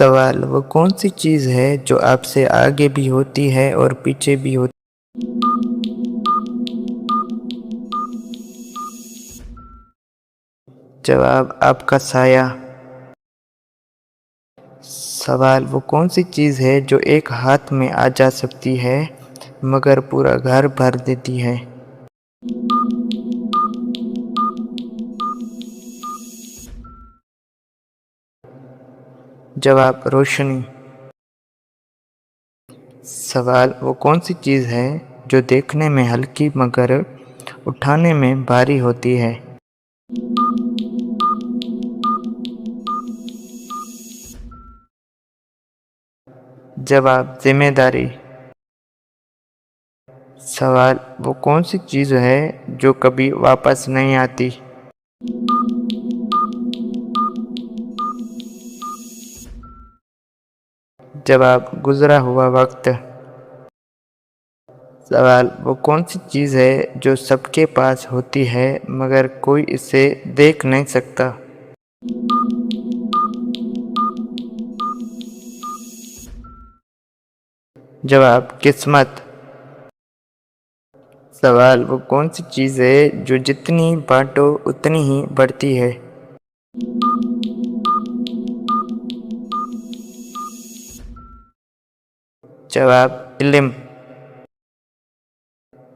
سوال: وہ کون سی چیز ہے جو آپ سے آگے بھی ہوتی ہے اور پیچھے بھی ہوتی ہے؟ جواب: آپ کا سایہ۔ سوال: وہ کون سی چیز ہے جو ایک ہاتھ میں آ جا سکتی ہے مگر پورا گھر بھر دیتی ہے؟ جواب: روشنی۔ سوال: وہ کون سی چیز ہے جو دیکھنے میں ہلکی مگر اٹھانے میں بھاری ہوتی ہے؟ جواب: ذمہ داری۔ سوال: وہ کون سی چیز ہے جو کبھی واپس نہیں آتی؟ جواب: گزرا ہوا وقت۔ سوال: وہ کون سی چیز ہے جو سب کے پاس ہوتی ہے مگر کوئی اسے دیکھ نہیں سکتا؟ جواب: قسمت۔ سوال: وہ کون سی چیز ہے جو جتنی بانٹو اتنی ہی بڑھتی ہے؟ جواب: علم۔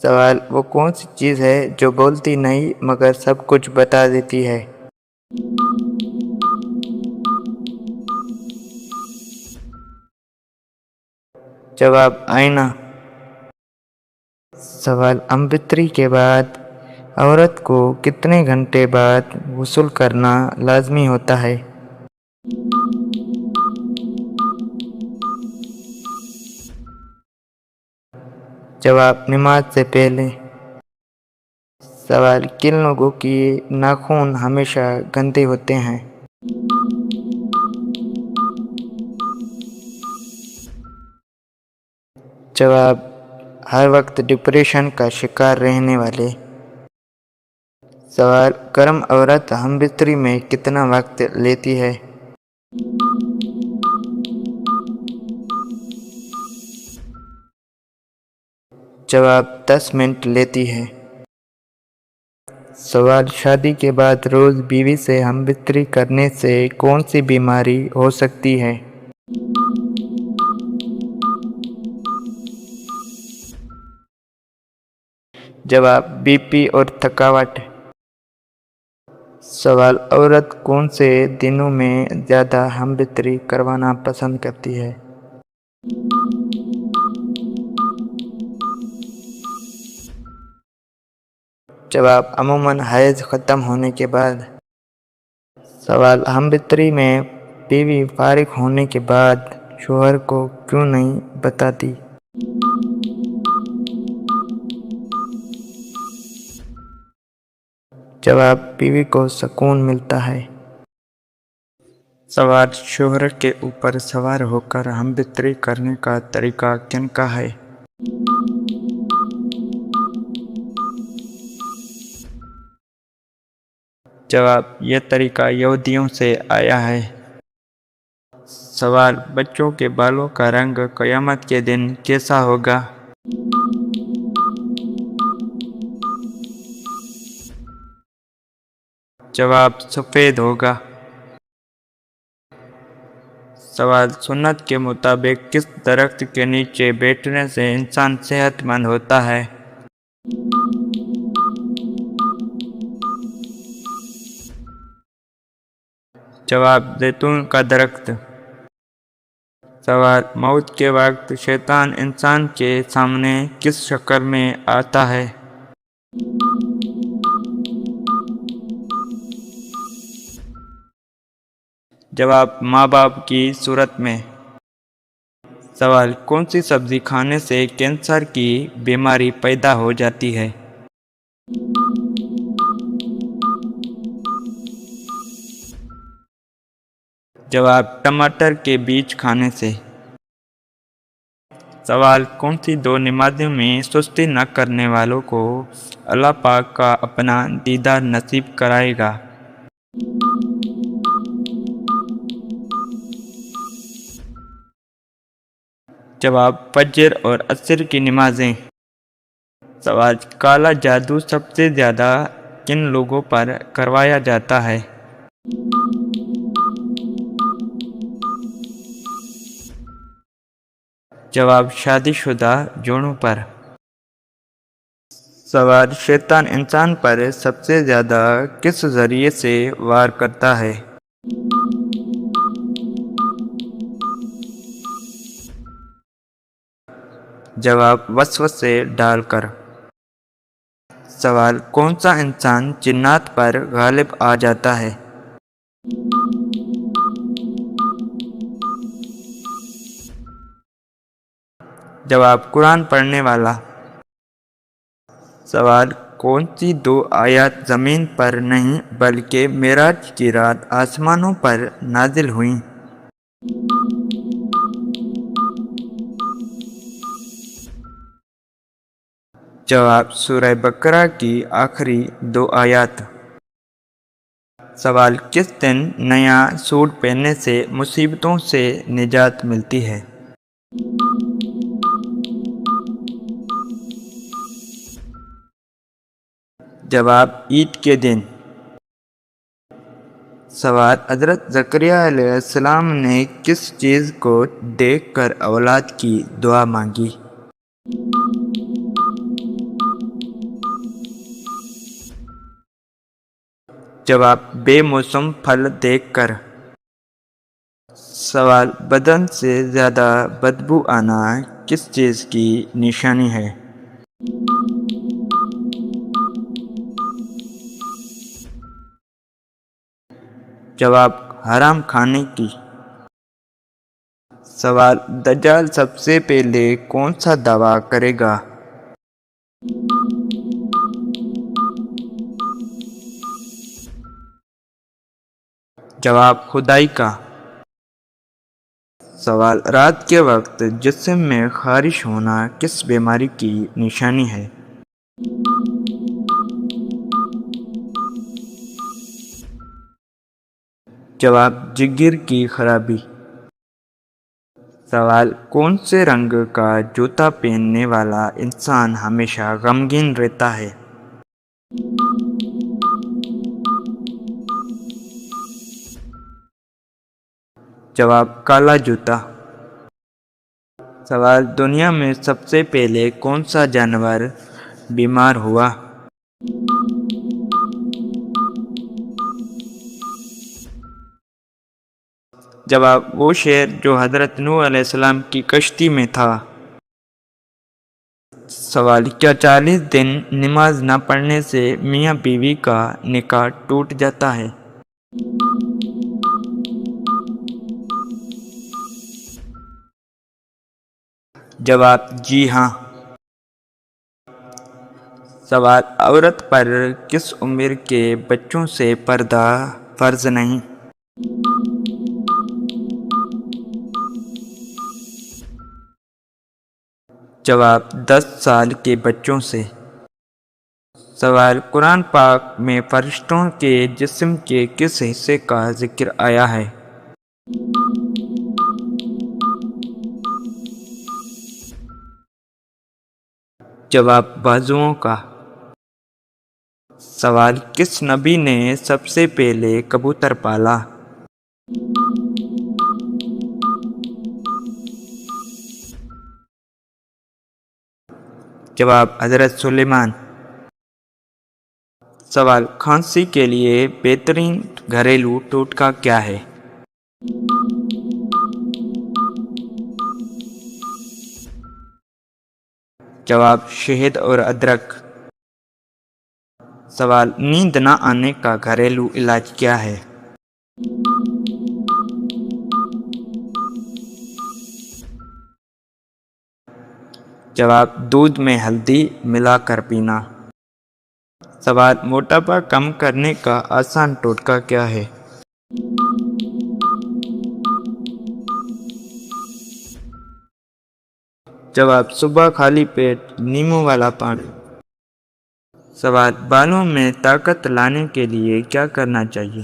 سوال: وہ کون سی چیز ہے جو بولتی نہیں مگر سب کچھ بتا دیتی ہے؟ جواب: آئینہ۔ سوال: امرتری کے بعد عورت کو کتنے گھنٹے بعد غسل کرنا لازمی ہوتا ہے؟ جواب: نماز سے پہلے۔ سوال: کن لوگوں کی ناخن ہمیشہ گندے ہوتے ہیں؟ جواب: ہر وقت ڈپریشن کا شکار رہنے والے۔ سوال: گرم عورت ہم بستری میں کتنا وقت لیتی ہے؟ جواب: 10 منٹ لیتی ہے۔ سوال: شادی کے بعد روز بیوی سے ہم بستری کرنے سے کون سی بیماری ہو سکتی ہے؟ جواب: بی پی اور تھکاوٹ۔ سوال: عورت کون سے دنوں میں زیادہ ہم بستری کروانا پسند کرتی ہے؟ جواب: عموماً حیض ختم ہونے کے بعد۔ سوال: ہم بستری میں بیوی فارغ ہونے کے بعد شوہر کو کیوں نہیں بتاتی؟ جواب: بیوی کو سکون ملتا ہے۔ سوال: شوہر کے اوپر سوار ہو کر ہم بستری کرنے کا طریقہ کن کا ہے؟ جواب: یہ طریقہ یہودیوں سے آیا ہے۔ سوال: بچوں کے بالوں کا رنگ قیامت کے دن کیسا ہوگا؟ جواب: سفید ہوگا۔ سوال: سنت کے مطابق کس درخت کے نیچے بیٹھنے سے انسان صحت مند ہوتا ہے؟ جواب: زیتون کا درخت۔ سوال: موت کے وقت شیطان انسان کے سامنے کس شکل میں آتا ہے؟ جواب: ماں باپ کی صورت میں۔ سوال: کون سی سبزی کھانے سے کینسر کی بیماری پیدا ہو جاتی ہے؟ جواب: ٹماٹر کے بیج کھانے سے۔ سوال: کون سی 2 نمازوں میں سستی نہ کرنے والوں کو اللہ پاک کا اپنا دیدار نصیب کرائے گا؟ جواب فجر اور عصر کی نمازیں۔ سوال کالا جادو سب سے زیادہ کن لوگوں پر کروایا جاتا ہے؟ جواب شادی شدہ جوڑوں پر۔ سوال شیطان انسان پر سب سے زیادہ کس ذریعے سے وار کرتا ہے؟ جواب وسوسے ڈال کر۔ سوال کون سا انسان جنات پر غالب آ جاتا ہے؟ جواب قرآن پڑھنے والا۔ سوال کون سی دو آیات زمین پر نہیں بلکہ معراج کی رات آسمانوں پر نازل ہوئیں؟ جواب سورہ بقرہ کی آخری 2 آیات۔ سوال کس دن نیا سوٹ پہننے سے مصیبتوں سے نجات ملتی ہے؟ جواب عید کے دن۔ سوال حضرت زکریا علیہ السلام نے کس چیز کو دیکھ کر اولاد کی دعا مانگی؟ جواب بے موسم پھل دیکھ کر۔ سوال بدن سے زیادہ بدبو آنا کس چیز کی نشانی ہے؟ جواب حرام کھانے کی۔ سوال دجال سب سے پہلے کون سا دعویٰ کرے گا؟ جواب خدائی کا۔ سوال رات کے وقت جسم میں خارش ہونا کس بیماری کی نشانی ہے؟ جواب جگر کی خرابی۔ سوال کون سے رنگ کا جوتا پہننے والا انسان ہمیشہ غمگین رہتا ہے؟ جواب کالا جوتا۔ سوال دنیا میں سب سے پہلے کون سا جانور بیمار ہوا؟ جواب وہ شیر جو حضرت نوح علیہ السلام کی کشتی میں تھا۔ سوال کیا 40 دن نماز نہ پڑھنے سے میاں بیوی کا نکاح ٹوٹ جاتا ہے؟ جواب جی ہاں۔ سوال عورت پر کس عمر کے بچوں سے پردہ فرض نہیں؟ جواب 10 سال کے بچوں سے۔ سوال قرآن پاک میں فرشتوں کے جسم کے کس حصے کا ذکر آیا ہے؟ جواب بازوؤں کا۔ سوال کس نبی نے سب سے پہلے کبوتر پالا؟ جواب حضرت سلیمان۔ سوال کھانسی کے لیے بہترین گھریلو ٹوٹکا کیا ہے؟ جواب شہد اور ادرک۔ سوال نیند نہ آنے کا گھریلو علاج کیا ہے؟ جواب دودھ میں ہلدی ملا کر پینا۔ سوال موٹاپا کم کرنے کا آسان ٹوٹکا کیا ہے؟ جواب صبح خالی پیٹ نیمبو والا پانی۔ سوال بالوں میں طاقت لانے کے لیے کیا کرنا چاہیے؟